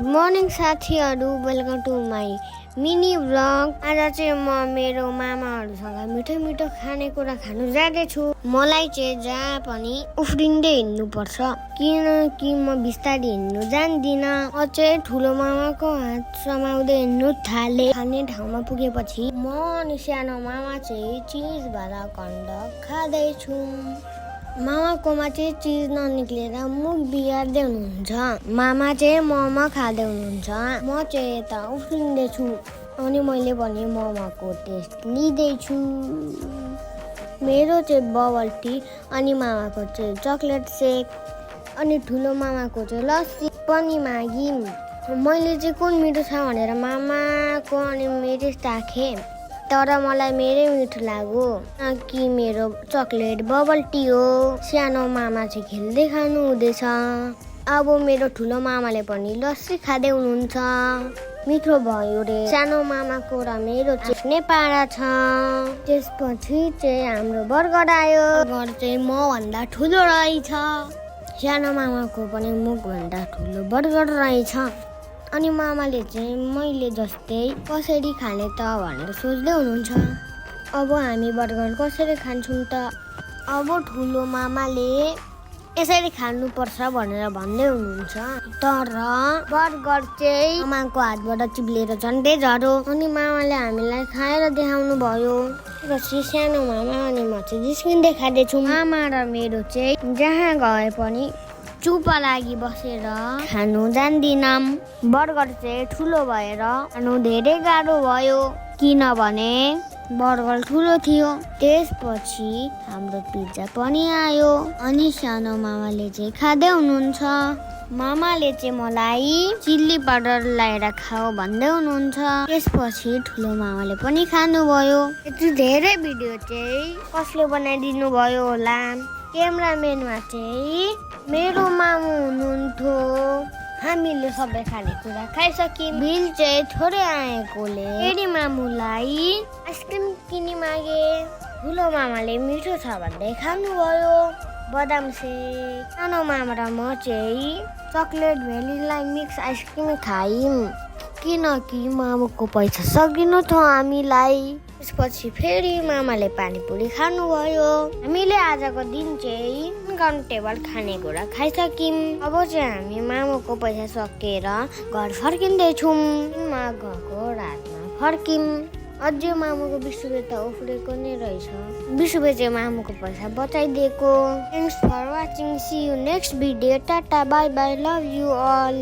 Morning साथीहरू, welcome to my mini vlog. आज चाहिँ म मेरो मामाहरूसँग मिठो मिठो खानेकुरा खानु जाँदैछु। मलाई चाहिँ जहाँ पनि उफ्रिँदै हिँड्नुपर्छ, किनकि म बिस्तारै हिँड्नु जान्दिनँ। म चाहिँ ठुलो मामाको हात समाउँदै हिँड्नु थाले। खाने ठाउँमा पुगेपछि म अनि सानो मामा चाहिँ चिज भरा खण्ड खाँदैछु। मामाकोमा चाहिँ चिज ननिक्लेर मुख बिगार्दै हुनुहुन्छ। मामा चाहिँ मोमो खाँदै हुनुहुन्छ, म चाहिँ यता उफ्रिँदैछु। अनि मैले भने मोमोको टेस्ट लिँदैछु। मेरो चाहिँ बबल टी, अनि मामाको चाहिँ चक्लेट सेक, अनि ठुलो मामाको चाहिँ लस्सी पनि माग्यौँ। मैले चाहिँ कुन मिठो छ भनेर मामाको अनि मेरो राखेँ, तर मलाई मेरै मिठो लाग्यो कि मेरो चक्लेट बबल टी हो। सानो मामा चाहिँ खेल्दै खानु हुँदैछ। अब मेरो ठुलो मामाले पनि लस्सी खाँदै हुनुहुन्छ। मिठो भयो रे। सानो मामाको र मेरो चाहिँ पारा छ। त्यसपछि चाहिँ हाम्रो बर्गर आयो। बर्गर चाहिँ मभन्दा ठुलो रहेछ। सानो मामाको पनि मुखभन्दा ठुलो बर्गर रहेछ। अनि मामाले चाहिँ मैले जस्तै कसरी खाने त भनेर सोच्दै हुनुहुन्छ। अब हामी बर्गर कसरी खान्छौँ त? अब ठुलो मामाले यसरी खानुपर्छ भनेर भन्दै हुनुहुन्छ, तर बर्गर चाहिँ मामाको हातबाट चिप्लेर झन्डै झऱ्यो। अनि मामाले हामीलाई खाएर देखाउनु भयो। त्यसपछि सानो मामा अनि म चाहिँ जिस्किँदै खाँदैछु। मामा र मेरो चाहिँ जहाँ गए पनि चुप लागि बसेर खानु जान्दिनँ। बर्गर चाहिँ ठुलो भएर खानु धेरै गाह्रो भयो, किनभने बर्गर ठुलो थियो। त्यसपछि हाम्रो पिज्जा पनि आयो, अनि सानो मामाले चाहिँ खाँदै हुनुहुन्छ। मामाले चाहिँ मलाई चिल्ली पाउडर लगाएर खाऊ भन्दै हुनुहुन्छ। त्यसपछि ठुलो मामाले पनि खानुभयो। यति धेरै भिडियो चाहिँ कसले बनाइदिनु भयो होला? क्यामेराम्यानमा चाहिँ मेरो मामु हुनुहुन्थ्यो। हामीले सबै खानेकुरा खाइसक्यौँ। बिल चाहिँ थोरै आएकोले फेरि मामुलाई आइसक्रिम किनी मागे। ठुलो मामाले मिठो छ भन्दै खानुभयो बदाम सेक। सानो मामा र म चाहिँ चक्लेट भ्यानिला मिक्स आइसक्रिम खायौँ, किनकि मामुको पैसा सकिनु थियो हामीलाई। त्यसपछि फेरि मामाले पानीपुरी खानुभयो। हामीले आजको दिन चाहिँ अनकाउन्टेबल खानेकुरा खाइसक्यौँ। अब चाहिँ हामी मामुको पैसा सकेर घर फर्किँदैछौँ। घरको रातमा फर्क्यौँ। अझै मामुको 20 रुपियाँ त उफ्रेको नै रहेछ। 20 रुपियाँ चाहिँ मामुको पैसा बचाइदिएको। Thanks for watching. See you next video. Tata bye bye, love you all.